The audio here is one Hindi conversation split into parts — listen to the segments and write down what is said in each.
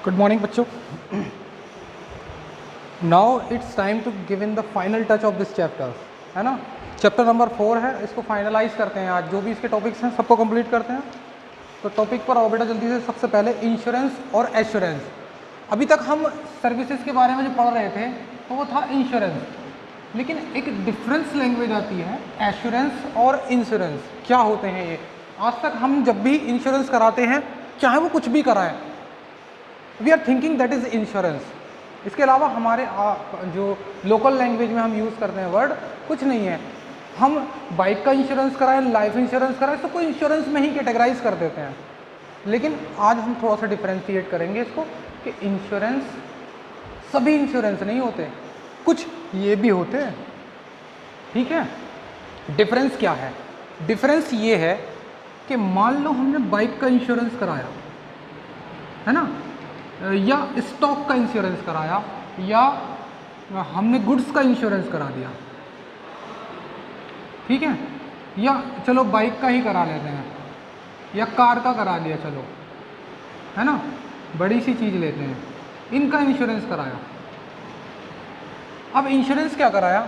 गुड मॉर्निंग बच्चों। Now it's time to give in the final touch of this chapter, है ना। चैप्टर नंबर 4 है, इसको फाइनलाइज करते हैं आज। जो भी इसके टॉपिक्स हैं सबको कंप्लीट करते हैं। तो टॉपिक पर आओ बेटा जल्दी से। सबसे पहले इंश्योरेंस और एश्योरेंस। अभी तक हम सर्विसेज के बारे में जो पढ़ रहे थे तो वो था इंश्योरेंस, लेकिन एक डिफरेंस लैंग्वेज आती है एश्योरेंस और इंश्योरेंस। क्या होते हैं ये? आज तक हम जब भी इंश्योरेंस कराते हैं, चाहे वो कुछ भी कराएं, we are thinking that is insurance. इसके अलावा हमारे जो लोकल लैंग्वेज में हम यूज़ करते हैं वर्ड कुछ नहीं है। हम बाइक का इंश्योरेंस कराएं, लाइफ इंश्योरेंस कराएं, सबको इंश्योरेंस में ही कैटेगराइज कर देते हैं। लेकिन आज हम थोड़ा सा डिफ्रेंशिएट करेंगे इसको कि इंश्योरेंस सभी इंश्योरेंस नहीं होते, कुछ ये भी होते हैं, ठीक है। डिफरेंस क्या है? डिफरेंस ये है कि मान लो हमने बाइक का इंश्योरेंस कराया, है ना, या स्टॉक का इंश्योरेंस कराया, या हमने गुड्स का इंश्योरेंस करा दिया, ठीक है, या चलो बाइक का ही करा लेते हैं, या कार का करा दिया, चलो, है ना, बड़ी सी चीज़ लेते हैं, इनका इंश्योरेंस कराया। अब इंश्योरेंस क्या कराया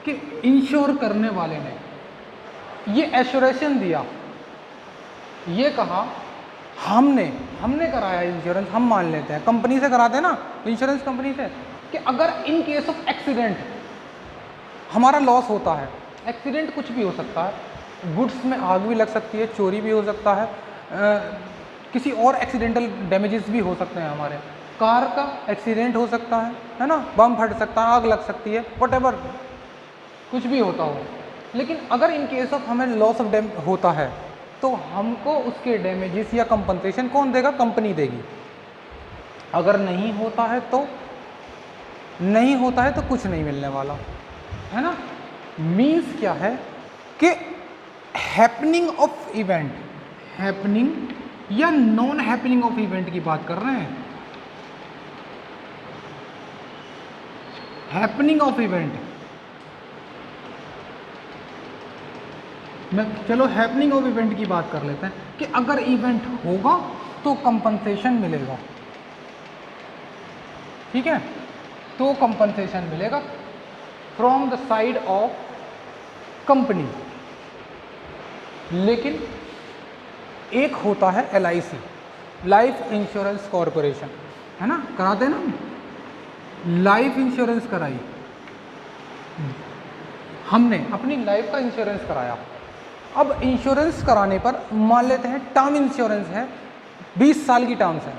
कि इंश्योर करने वाले ने ये एश्योरेशन दिया, ये कहा हमने कराया इंश्योरेंस। हम मान लेते हैं कंपनी से कराते हैं ना, इंश्योरेंस कंपनी से, कि अगर इन केस ऑफ एक्सीडेंट हमारा लॉस होता है, एक्सीडेंट कुछ भी हो सकता है, गुड्स में आग भी लग सकती है, चोरी भी हो सकता है, किसी और एक्सीडेंटल डैमेजेस भी हो सकते हैं, हमारे कार का एक्सीडेंट हो सकता है ना, बम फट सकता है, आग लग सकती है, व्हाटएवर कुछ भी होता हो। लेकिन अगर इन केस ऑफ हमें लॉस ऑफ डैम होता है तो हमको उसके डैमेजेस या कंपनसेशन कौन देगा? कंपनी देगी। अगर नहीं होता है तो कुछ नहीं मिलने वाला, है ना। मीन्स क्या है कि हैपनिंग ऑफ इवेंट, हैपनिंग या नॉन हैपनिंग ऑफ इवेंट की बात कर रहे हैं। हैपनिंग ऑफ इवेंट चलो हैपनिंग ऑफ इवेंट की बात कर लेते हैं कि अगर इवेंट होगा तो कंपनसेशन मिलेगा, ठीक है, तो कंपनसेशन मिलेगा from the side of company. लेकिन एक होता है LIC, लाइफ इंश्योरेंस कॉरपोरेशन, है ना, कराते ना, लाइफ इंश्योरेंस कराई, हमने अपनी लाइफ का इंश्योरेंस कराया। अब इंश्योरेंस कराने पर मान लेते हैं टर्म इंश्योरेंस है, 20 साल की टर्म्स है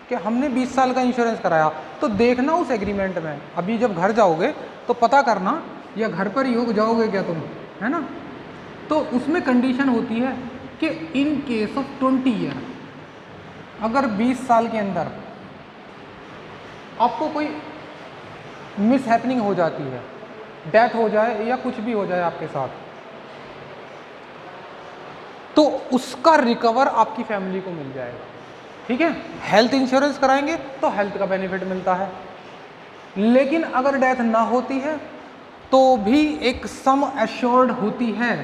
कि हमने 20 साल का इंश्योरेंस कराया। तो देखना उस एग्रीमेंट में, अभी जब घर जाओगे तो पता करना, या घर पर ही हो जाओगे क्या तुम, है ना, तो उसमें कंडीशन होती है कि इन केस ऑफ 20 ईयर, अगर 20 साल के अंदर आपको कोई मिस हैपनिंग हो जाती है, डेथ हो जाए या कुछ भी हो जाए आपके साथ, तो उसका रिकवर आपकी फैमिली को मिल जाएगा, ठीक है। हेल्थ इंश्योरेंस कराएंगे तो हेल्थ का बेनिफिट मिलता है। लेकिन अगर डेथ ना होती है तो भी एक सम एश्योर्ड होती है,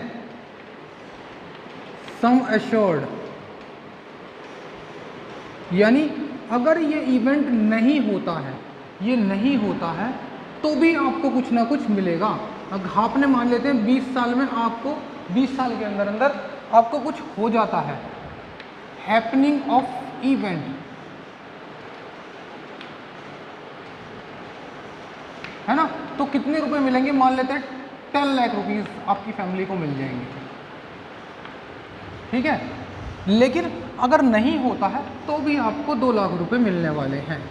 सम एश्योर्ड, यानी अगर ये इवेंट नहीं होता है, ये नहीं होता है, तो भी आपको कुछ ना कुछ मिलेगा। अगर आपने मान लेते हैं 20 साल में आपको, 20 साल के अंदर अंदर आपको कुछ हो जाता है, हैपनिंग ऑफ इवेंट, है ना, तो कितने रुपए मिलेंगे? मान लेते हैं 10 लाख रुपीस आपकी फैमिली को मिल जाएंगे, ठीक है। लेकिन अगर नहीं होता है तो भी आपको 2 लाख रुपए मिलने वाले हैं।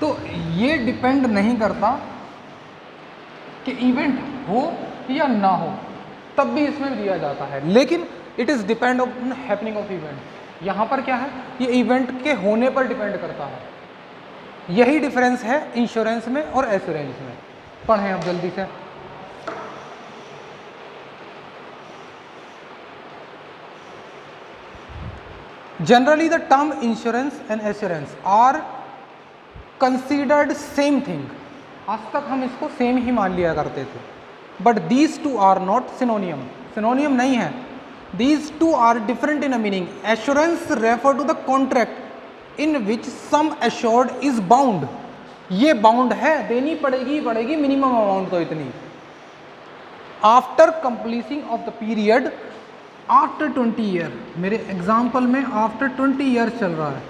तो ये डिपेंड नहीं करता कि इवेंट हो या ना हो, तब भी इसमें दिया जाता है, लेकिन it is depend on happening of event. यहाँ पर क्या है, ये इवेंट के होने पर डिपेंड करता है। यही डिफरेंस है इंश्योरेंस में और एश्योरेंस में। पढ़ें अब जल्दी से। Generally the term insurance and assurance are considered same thing. आज तक हम इसको सेम ही मान लिया करते थे, but these two are not synonym, synonym नहीं है। These two are different in a meaning. Assurance refer to the contract in which sum assured is bound, ये बाउंड है, देनी पड़ेगी मिनिमम अमाउंट तो इतनी, after completing of the period after 20 year, मेरे एग्जाम्पल में आफ्टर 20 ईयर्स चल रहा है,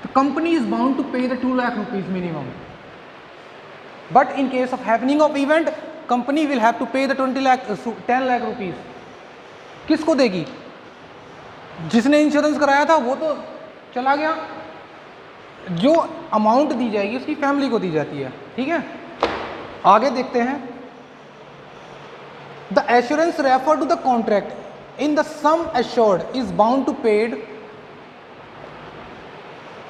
the company is bound to pay the 2 lakh rupees minimum, but in case of happening of event company will have to pay the 10 lakh rupees. किसको देगी? जिसने इंश्योरेंस कराया था वो तो चला गया, जो अमाउंट दी जाएगी उसकी फैमिली को दी जाती है। ठीक है, आगे देखते हैं। The assurance refer to the contract in the sum assured is bound to paid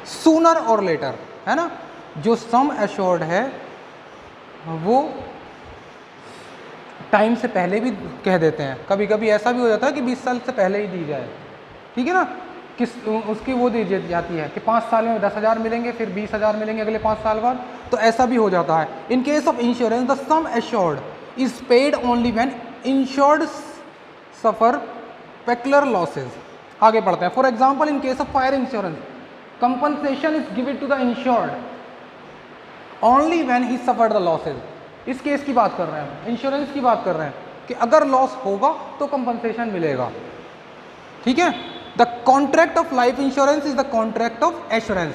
sooner और लेटर, है ना। जो सम एश्योर्ड है वो टाइम से पहले भी कह देते हैं, कभी कभी ऐसा भी हो जाता है कि 20 साल से पहले ही दी जाए, ठीक है ना। उसकी वो दी जाती है कि 5 साल में 10,000 मिलेंगे, फिर 20,000 मिलेंगे अगले 5 साल बाद, तो ऐसा भी हो जाता है। In case of insurance the sum assured is paid only when insured suffer peculiar losses. आगे पढ़ते हैं। For example in case of fire insurance compensation is given to the insured only when he suffered the losses. इस केस की बात कर रहे हैं, इंश्योरेंस की बात कर रहे हैं कि अगर लॉस होगा तो कंपनसेशन मिलेगा। ठीक है, the contract of life insurance is the contract of assurance.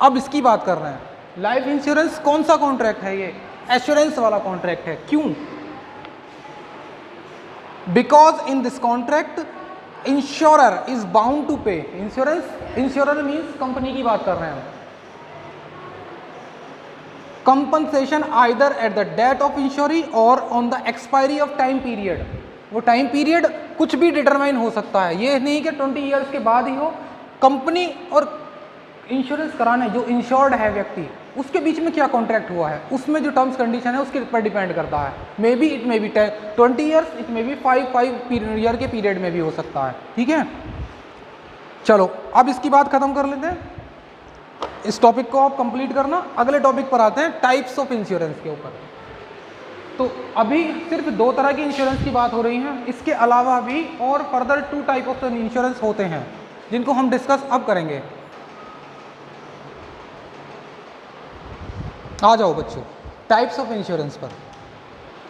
अब इसकी बात कर रहे हैं। लाइफ इंश्योरेंस कौन सा कॉन्ट्रैक्ट है? ये एश्योरेंस वाला कॉन्ट्रैक्ट है। क्यों? Because in this contract insurer is bound to pay. Insurer means company की बात कर रहे हैं। Compensation either at the date of insuree और on the expiry of time period. वो टाइम पीरियड कुछ भी डिटरमाइन हो सकता है, ये नहीं कि 20 ईयर्स के बाद ही हो। कंपनी और इंश्योरेंस कराने जो इंश्योर्ड है व्यक्ति, उसके बीच में क्या कॉन्ट्रैक्ट हुआ है, उसमें जो टर्म्स कंडीशन है उसके ऊपर डिपेंड करता है। May be it may be 20 years, it may be 5 year के पीरियड में भी हो सकता है। ठीक है, चलो अब इसकी बात खत्म कर लेते हैं। इस टॉपिक को आप कंप्लीट करना। अगले टॉपिक पर आते हैं, टाइप्स ऑफ इंश्योरेंस के ऊपर। तो अभी सिर्फ 2 तरह की इंश्योरेंस की बात हो रही है, इसके अलावा भी और फर्दर 2 टाइप ऑफ इंश्योरेंस होते हैं जिनको हम डिस्कस अब करेंगे। आ जाओ बच्चों टाइप्स ऑफ इंश्योरेंस पर।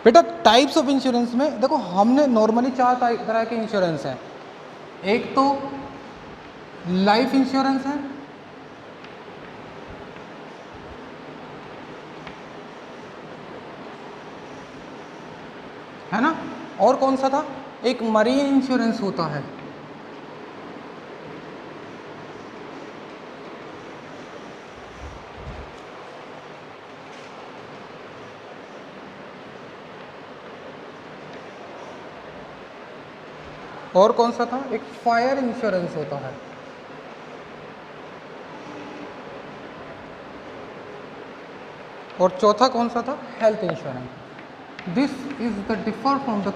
बेटा टाइप्स ऑफ इंश्योरेंस में देखो, हमने नॉर्मली 4 तरह के इंश्योरेंस हैं। एक तो लाइफ इंश्योरेंस है ना, और कौन सा था? एक मरीन इंश्योरेंस होता है। और कौन सा था? एक फायर इंश्योरेंस होता है। और चौथा कौन सा था? Health insurance. This is the differ from the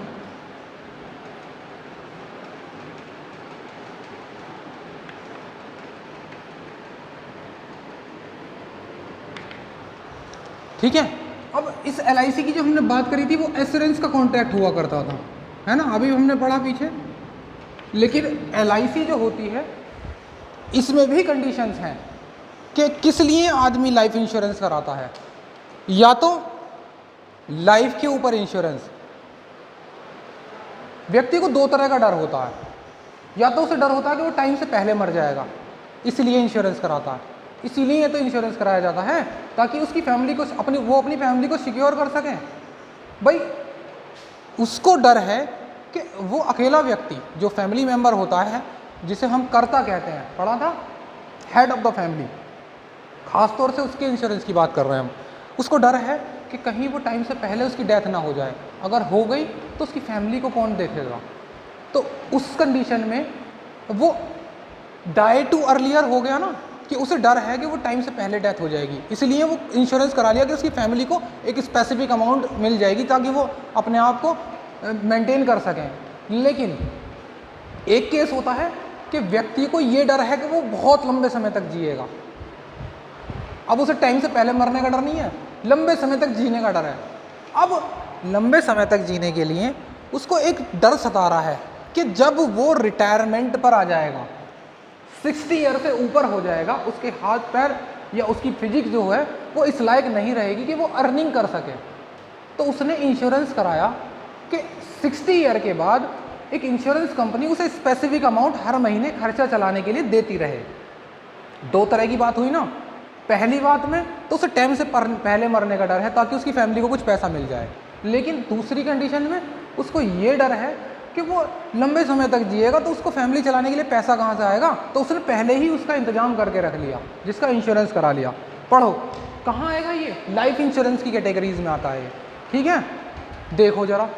ठीक है। अब इस LIC की जो हमने बात करी थी वो एश्योरेंस का कॉन्ट्रैक्ट हुआ करता था, है ना, अभी हमने पढ़ा पीछे। लेकिन LIC जो होती है इसमें भी कंडीशंस हैं कि किस लिए आदमी लाइफ इंश्योरेंस कराता है। या तो लाइफ के ऊपर इंश्योरेंस, व्यक्ति को 2 तरह का डर होता है। या तो उसे डर होता है कि वो टाइम से पहले मर जाएगा, इसलिए इंश्योरेंस कराता है। इसीलिए तो इंश्योरेंस कराया जाता है ताकि उसकी फैमिली को अपनी फैमिली को सिक्योर कर सकें। भाई उसको डर है कि वो अकेला व्यक्ति जो फैमिली मेंबर होता है, जिसे हम कर्ता कहते हैं, पढ़ा था, हेड ऑफ द फैमिली, खास तौर से उसके इंश्योरेंस की बात कर रहे हैं हम। उसको डर है कि कहीं वो टाइम से पहले उसकी डेथ ना हो जाए, अगर हो गई तो उसकी फैमिली को कौन देखेगा। तो उस कंडीशन में वो डाई टू अर्लियर हो गया ना, कि उसे डर है कि वो टाइम से पहले डेथ हो जाएगी, इसलिए वो इंश्योरेंस करा लिया कि उसकी फैमिली को एक स्पेसिफिक अमाउंट मिल जाएगी ताकि वो अपने आप को मेंटेन कर सकें। लेकिन एक केस होता है कि व्यक्ति को ये डर है कि वो बहुत लंबे समय तक जिएगा। अब उसे टाइम से पहले मरने का डर नहीं है, लंबे समय तक जीने का डर है। अब लंबे समय तक जीने के लिए उसको एक डर सता रहा है कि जब वो रिटायरमेंट पर आ जाएगा, 60 ईयर से ऊपर हो जाएगा, उसके हाथ पैर या उसकी फिजिक्स जो है वो इस लायक नहीं रहेगी कि वो अर्निंग कर सके, तो उसने इंश्योरेंस कराया कि 60 ईयर के बाद एक इंश्योरेंस कंपनी उसे स्पेसिफिक अमाउंट हर महीने खर्चा चलाने के लिए देती रहे। दो तरह की बात हुई ना, पहली बात में तो उसे टाइम से पहले मरने का डर है ताकि उसकी फैमिली को कुछ पैसा मिल जाए, लेकिन दूसरी कंडीशन में उसको ये डर है कि वो लंबे समय तक जिएगा तो उसको फैमिली चलाने के लिए पैसा कहाँ से आएगा, तो उसने पहले ही उसका इंतजाम करके रख लिया, जिसका इंश्योरेंस करा लिया। पढ़ो कहाँ आएगा ये, लाइफ इंश्योरेंस की कैटेगरीज में आता है ये, ठीक है। देखो जरा,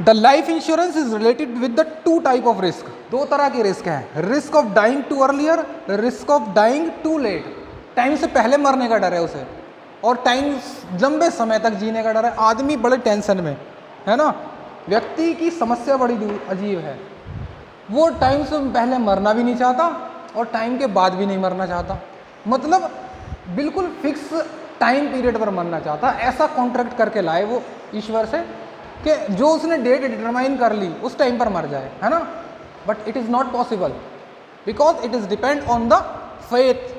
the life insurance is related with the two type of risk, दो तरह के रिस्क हैं, risk of dying too earlier, risk of dying too late, time से पहले मरने का डर है उसे, और टाइम लंबे समय तक जीने का डर है। आदमी बड़े टेंशन में है ना, व्यक्ति की समस्या बड़ी अजीब है, वो टाइम से पहले मरना भी नहीं चाहता और टाइम के बाद भी नहीं मरना चाहता, मतलब बिल्कुल फिक्स टाइम पीरियड पर मरना चाहता। ऐसा कॉन्ट्रैक्ट करके लाए वो ईश्वर से कि जो उसने डेट डिटरमाइन कर ली उस टाइम पर मर जाए, है ना। But it is not possible because it is depend on the faith,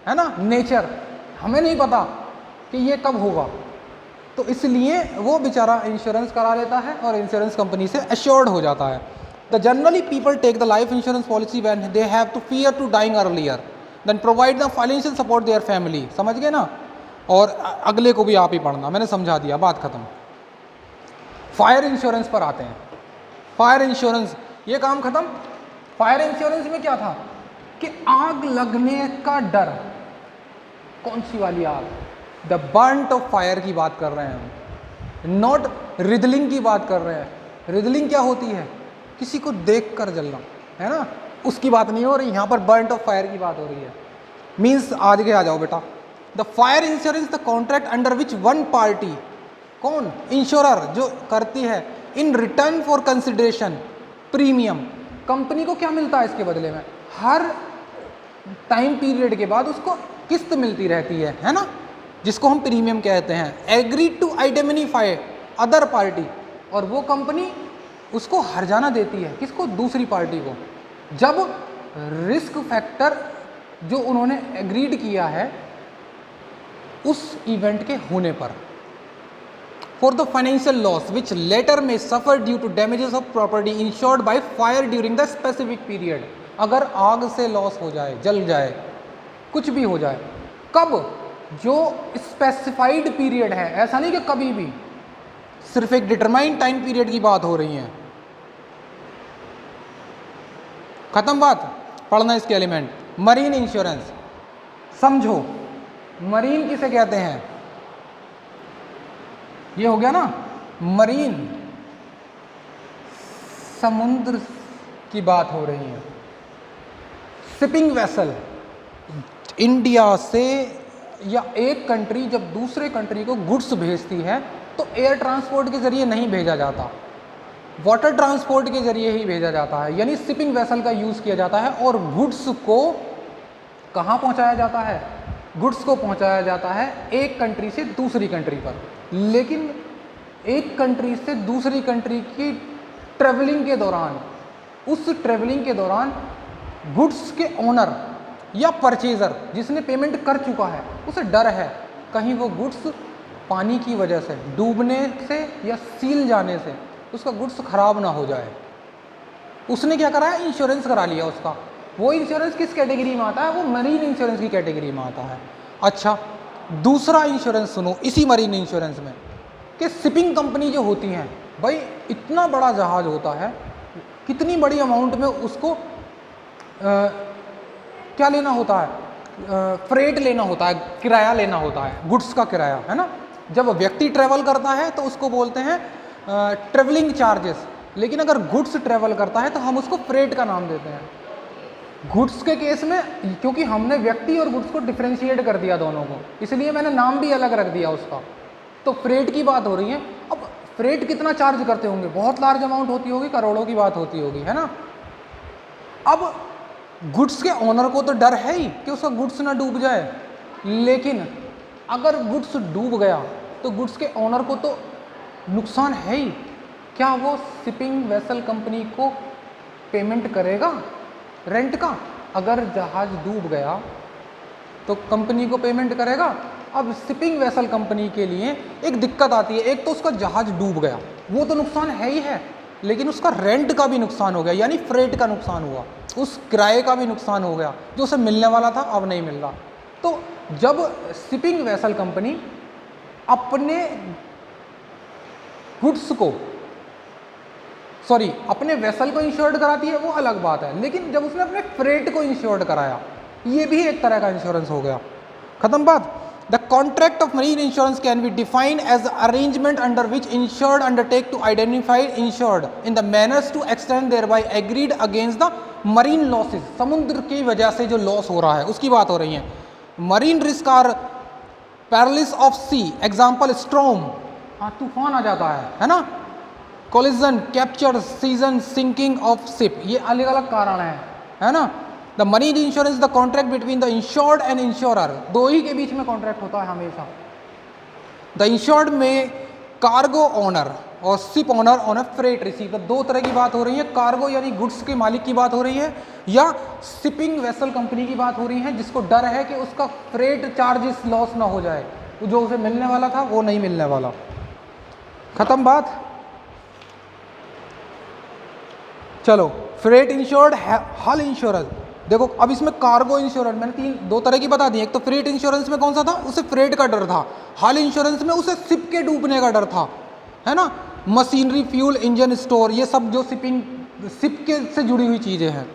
है ना, नेचर। हमें नहीं पता कि ये कब होगा, तो इसलिए वो बेचारा इंश्योरेंस करा लेता है और इंश्योरेंस कंपनी से एश्योर्ड हो जाता है। The generally people take the life insurance policy when they have to fear to dying earlier then provide the financial support their family. समझ गए ना, और अगले को भी आप ही पढ़ना, मैंने समझा दिया, बात खत्म। फायर इंश्योरेंस पर आते हैं। फायर इंश्योरेंस, ये काम खत्म। फायर इंश्योरेंस में क्या था कि आग लगने का डर, कौन सी वाली आग, द बर्न्ट ऑफ फायर की बात कर रहे हैं हम, नॉट रिदलिंग की बात कर रहे हैं। रिदलिंग क्या होती है, किसी को देख कर जलना, है ना, उसकी बात नहीं हो रही, यहाँ पर बर्न्ट ऑफ फायर की बात हो रही है। मीन्स आज के आ जाओ बेटा, the fire insurance the contract under which one party, कौन, इंश्योरर जो करती है, in return for consideration premium, company को क्या मिलता है इसके बदले में, हर टाइम पीरियड के बाद उसको किस्त मिलती रहती है ना, जिसको हम प्रीमियम कहते हैं। Agree to identify other party, और वो कंपनी उसको हर्जाना देती है, किसको, दूसरी पार्टी को, जब रिस्क फैक्टर जो उन्होंने एग्रीड किया है उस इवेंट के होने पर। For the financial loss which later में suffer due to damages of property insured by fire during the specific period, अगर आग से लॉस हो जाए, जल जाए, कुछ भी हो जाए, कब, जो स्पेसिफाइड पीरियड है, ऐसा नहीं कि कभी भी, सिर्फ एक डिटरमाइंड टाइम पीरियड की बात हो रही है। खत्म बात, पढ़ना इसके एलिमेंट। मरीन इंश्योरेंस, समझो मरीन किसे कहते हैं, ये हो गया ना, मरीन, समुद्र की बात हो रही है। शिपिंग वेसल, इंडिया से या एक कंट्री जब दूसरे कंट्री को गुड्स भेजती है तो एयर ट्रांसपोर्ट के जरिए नहीं भेजा जाता, वाटर ट्रांसपोर्ट के जरिए ही भेजा जाता है, यानी शिपिंग वेसल का यूज़ किया जाता है। और गुड्स को कहाँ पहुँचाया जाता है, गुड्स को पहुँचाया जाता है एक कंट्री से दूसरी कंट्री पर, लेकिन एक कंट्री से दूसरी कंट्री की ट्रेवलिंग के दौरान, उस ट्रेवलिंग के दौरान गुड्स के ओनर या परचेज़र जिसने पेमेंट कर चुका है, उसे डर है कहीं वो गुड्स पानी की वजह से, डूबने से या सील जाने से उसका गुड्स खराब ना हो जाए। उसने क्या कराया, इंश्योरेंस करा लिया उसका। वो इंश्योरेंस किस कैटेगरी में आता है, वो मरीन इंश्योरेंस की कैटेगरी में आता है। अच्छा, दूसरा इंश्योरेंस सुनो इसी मरीन इंश्योरेंस में, कि शिपिंग कंपनी जो होती हैं, भाई इतना बड़ा जहाज़ होता है, कितनी बड़ी अमाउंट में उसको क्या लेना होता है, फ्रेट लेना होता है, किराया लेना होता है, गुड्स का किराया, है ना। जब व्यक्ति ट्रैवल करता है तो उसको बोलते हैं ट्रैवलिंग चार्जेस, लेकिन अगर गुड्स ट्रैवल करता है तो हम उसको फ्रेट का नाम देते हैं। गुड्स के केस में क्योंकि हमने व्यक्ति और गुड्स को डिफ्रेंशिएट कर दिया दोनों को, इसलिए मैंने नाम भी अलग रख दिया उसका। तो फ्रेट की बात हो रही है। अब फ्रेट कितना चार्ज करते होंगे, बहुत लार्ज अमाउंट होती होगी, करोड़ों की बात होती होगी, है ना। अब गुड्स के ओनर को तो डर है ही कि उसका गुड्स ना डूब जाए, लेकिन अगर गुड्स डूब गया तो गुड्स के ओनर को तो नुकसान है ही, क्या वो शिपिंग वेसल कंपनी को पेमेंट करेगा रेंट का? अगर जहाज डूब गया तो कंपनी को पेमेंट करेगा। अब शिपिंग वेसल कंपनी के लिए एक दिक्कत आती है, एक तो उसका जहाज डूब गया, वो तो नुकसान है ही है, लेकिन उसका रेंट का भी नुकसान हो गया, यानी फ्रेट का नुकसान हुआ, उस किराए का भी नुकसान हो गया जो उसे मिलने वाला था, अब नहीं मिल रहा। तो जब शिपिंग वेसल कंपनी अपने गुड्स को अपने वेसल को इंश्योर्ड कराती है वो अलग बात है, लेकिन जब उसने अपने फ्रेट को इंश्योर्ड कराया, ये भी एक तरह का इंश्योरेंस हो गया। खत्म बात। The contract of marine insurance can be defined as arrangement under which insured undertake to identify insured in the manners to extend there by agreed against the marine losses. समुद्र की वजह से जो लॉस हो रहा है उसकी बात हो रही है। Marine risk are perils of sea, example storm, हाँ तूफान आ जाता है ना, collision, capture, seizure, sinking of ship, ये अलग अलग कारण है ना। The marine insurance the contract between the insured and insurer, दो ही के बीच में कॉन्ट्रैक्ट होता है हमेशा। द इंश्योर्ड में कार्गो ओनर और ship owner on a freight receive, दो तरह की बात हो रही है, कार्गो यानी गुड्स के मालिक की बात हो रही है, या शिपिंग वेसल कंपनी की बात हो रही है जिसको डर है कि उसका फ्रेट चार्जेस लॉस ना हो जाए, जो उसे मिलने वाला था वो नहीं मिलने वाला। खत्म बात। चलो, फ्रेट इंश्योर्ड, हल इंश्योरेंस। देखो अब इसमें कार्गो इंश्योरेंस मैंने दो तरह की बता दी। एक तो फ्रेट इंश्योरेंस में कौन सा था, उसे फ्रेट का डर था। हल इंश्योरेंस में उसे शिप के डूबने का डर था, है ना। मशीनरी, फ्यूल, इंजन, स्टोर, ये सब जो शिप के से जुड़ी हुई चीज़ें हैं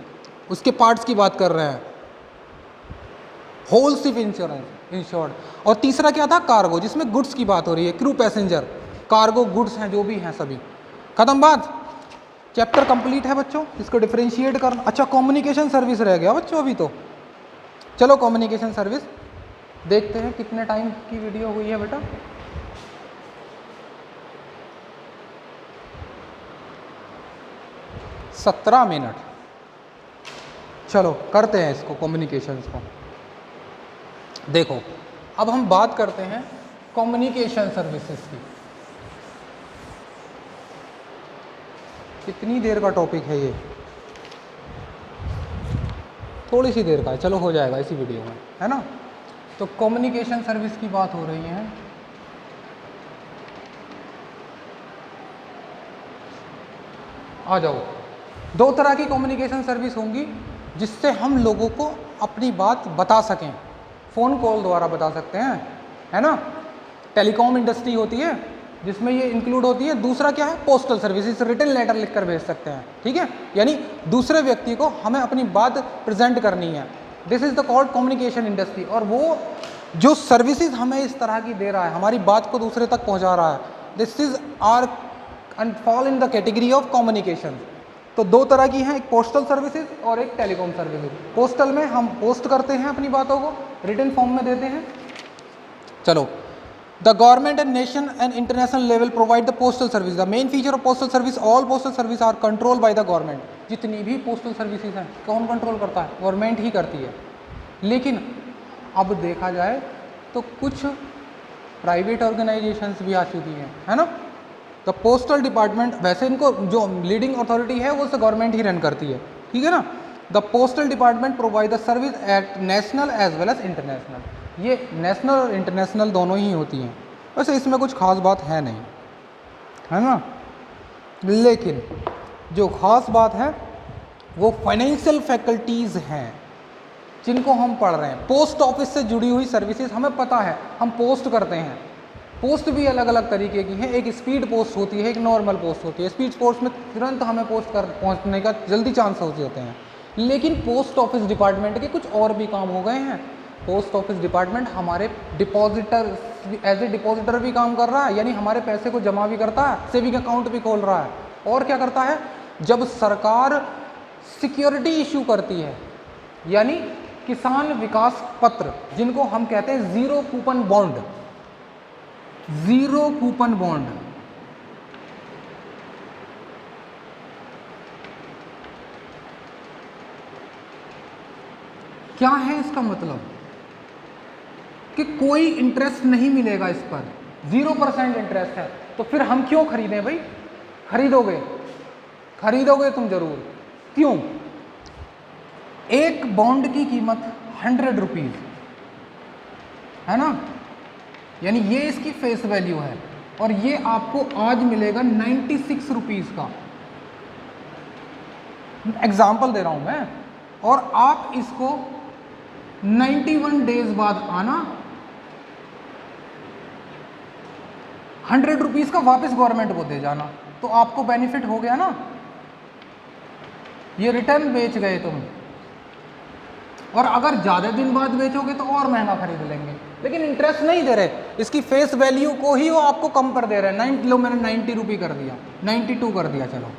उसके पार्ट्स की बात कर रहे हैं। Whole ship insurance insured. और तीसरा क्या था, कार्गो, जिसमें गुड्स की बात हो रही है, क्रू, पैसेंजर, कार्गो, गुड्स हैं जो भी हैं सभी। खत्म बात। चैप्टर कंप्लीट है बच्चों, इसको डिफरेंशिएट करना। अच्छा, कम्युनिकेशन सर्विस रह गया बच्चों अभी तो। चलो कम्युनिकेशन सर्विस देखते हैं कितने टाइम की वीडियो हुई है बेटा। सत्रह मिनट। चलो करते हैं इसको, कम्युनिकेशन को। देखो अब हम बात करते हैं कम्युनिकेशन सर्विसेज की। कितनी देर का टॉपिक है ये, थोड़ी सी देर का है, चलो हो जाएगा इसी वीडियो में, है ना। तो कम्युनिकेशन सर्विस की बात हो रही है। आ जाओ। दो तरह की कम्युनिकेशन सर्विस होंगी जिससे हम लोगों को अपनी बात बता सकें। फ़ोन कॉल द्वारा बता सकते हैं, है ना। टेलीकॉम इंडस्ट्री होती है जिसमें ये इंक्लूड होती है। दूसरा क्या है, पोस्टल सर्विसेज, रिटन लेटर लिखकर भेज सकते हैं, ठीक है। यानी दूसरे व्यक्ति को हमें अपनी बात प्रेजेंट करनी है। This is the called communication industry. और वो जो सर्विसेज हमें इस तरह की दे रहा है, हमारी बात को दूसरे तक पहुंचा रहा है, this is are and fall in the category of communication. तो दो तरह की हैं, एक पोस्टल सर्विसेज और एक टेलीकॉम सर्विसेज। पोस्टल में हम पोस्ट करते हैं अपनी बातों को, रिटन फॉर्म में देते हैं। चलो, the government and nation and international level provide the postal service. The main feature of postal service, all postal service are control by the government. जितनी भी पोस्टल सर्विसेज हैं कौन कंट्रोल करता है, गवर्नमेंट ही करती है। लेकिन अब देखा जाए तो कुछ प्राइवेट ऑर्गेनाइजेशंस भी आ चुकी हैं, है ना। द पोस्टल डिपार्टमेंट, वैसे इनको जो लीडिंग अथॉरिटी है वो गवर्नमेंट ही रन करती है, ठीक है ना। The postal department provide the service at national as well as international. ये नेशनल और इंटरनेशनल दोनों ही होती हैं। वैसे इसमें कुछ खास बात है नहीं, है ना। लेकिन जो खास बात है वो फाइनेंशियल फैकल्टीज़ हैं जिनको हम पढ़ रहे हैं। पोस्ट ऑफिस से जुड़ी हुई सर्विसेज हमें पता है, हम पोस्ट करते हैं। पोस्ट भी अलग अलग तरीके की है, एक स्पीड पोस्ट होती है, एक नॉर्मल पोस्ट होती है। स्पीड पोस्ट में तुरंत हमें पोस्ट कर पहुंचने का जल्दी चांस हो जाते हैं। लेकिन पोस्ट ऑफिस डिपार्टमेंट के कुछ और भी काम हो गए हैं। पोस्ट ऑफिस डिपार्टमेंट हमारे डिपॉजिटर, एज ए डिपॉजिटर भी काम कर रहा है, यानी हमारे पैसे को जमा भी करता है, सेविंग अकाउंट भी खोल रहा है। और क्या करता है, जब सरकार सिक्योरिटी इशू करती है, यानी किसान विकास पत्र जिनको हम कहते हैं zero coupon bond, zero coupon bond, क्या है इसका मतलब कि कोई इंटरेस्ट नहीं मिलेगा इस पर, 0% इंटरेस्ट है। तो फिर हम क्यों खरीदें भाई, खरीदोगे, खरीदोगे तुम जरूर। क्यों? एक बॉन्ड की कीमत 100 रुपीज़ है ना, यानी ये इसकी फेस वैल्यू है, और ये आपको आज मिलेगा 96 रुपीज़ का। एग्जाम्पल दे रहा हूं मैं। और आप इसको 91 डेज बाद आना, 100 रुपीज़ का वापस गवर्नमेंट को दे जाना, तो आपको बेनिफिट हो गया ना। ये रिटर्न बेच गए तुम, और अगर ज़्यादा दिन बाद बेचोगे तो और महंगा खरीद लेंगे, लेकिन इंटरेस्ट नहीं दे रहे, इसकी फेस वैल्यू को ही वो आपको कम कर दे रहे हैं। लो मैंने 90 रुपये कर दिया, 92 कर दिया, चलो,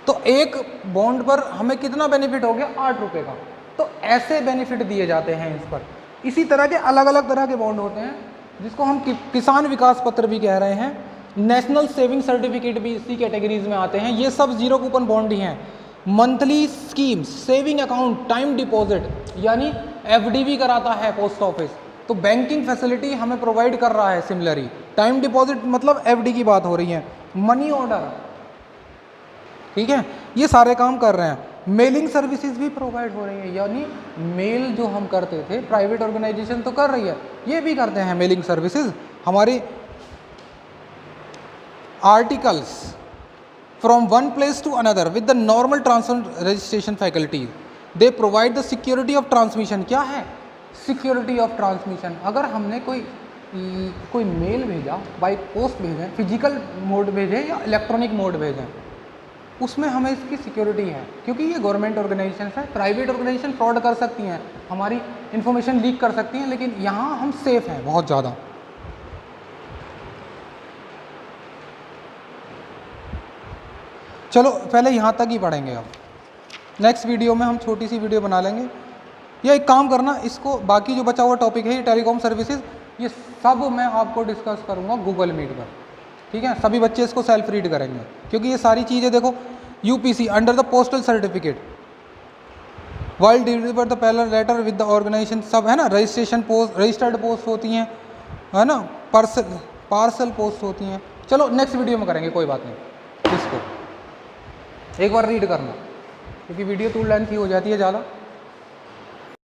तो एक बॉन्ड पर हमें कितना बेनिफिट हो गया? 8 रुपये का। तो ऐसे बेनिफिट दिए जाते हैं इस पर। इसी तरह के अलग अलग तरह के बॉन्ड होते हैं, जिसको हम किसान विकास पत्र भी कह रहे हैं, नेशनल सेविंग सर्टिफिकेट भी इसी कैटेगरीज में आते हैं। ये सब जीरो कूपन बॉन्ड ही हैं। Monthly scheme, saving account, time deposit, यानी एफडी भी कराता है पोस्ट ऑफिस, तो बैंकिंग फैसिलिटी हमें प्रोवाइड कर रहा है सिमिलरली। टाइम डिपॉजिट मतलब एफडी की बात हो रही है। मनी ऑर्डर, ठीक है, ये सारे काम कर रहे हैं। मेलिंग सर्विसेज भी प्रोवाइड हो रही है, यानी मेल जो हम करते थे, प्राइवेट ऑर्गेनाइजेशन तो कर रही है, ये भी करते हैं मेलिंग सर्विसेज। हमारी articles from one place to another with the normal transfer registration faculty, they provide the security of transmission। क्या है सिक्योरिटी ऑफ ट्रांसमिशन? अगर हमने कोई मेल भेजा, बाई पोस्ट भेजें, फिजिकल मोड भेजें या इलेक्ट्रॉनिक मोड भेजें, उसमें हमें इसकी सिक्योरिटी है, क्योंकि ये गवर्नमेंट ऑर्गेनाइजेशन है। प्राइवेट ऑर्गेनाइजेशन फ्रॉड कर सकती हैं, हमारी इंफॉर्मेशन लीक कर सकती हैं, लेकिन यहाँ हम सेफ हैं बहुत ज़्यादा। चलो पहले यहाँ तक ही पढ़ेंगे, अब नेक्स्ट वीडियो में हम छोटी सी वीडियो बना लेंगे। या एक काम करना, इसको बाकी जो बचा हुआ टॉपिक है, ये टेलीकॉम सर्विसेज, ये सब मैं आपको डिस्कस करूँगा गूगल मीट पर, ठीक है। सभी बच्चे इसको सेल्फ रीड करेंगे, क्योंकि ये सारी चीज़ें देखो, UPC under the postal certificate, world deliver the parcel letter with the organisation, सब है ना। रजिस्ट्रेशन पोस्ट, रजिस्टर्ड पोस्ट होती हैं, है ना, पार्सल पोस्ट होती हैं। चलो नेक्स्ट वीडियो में करेंगे, कोई बात नहीं। इसको एक बार रीड करना, क्योंकि वीडियो टू लेंथ ही हो जाती है ज़्यादा।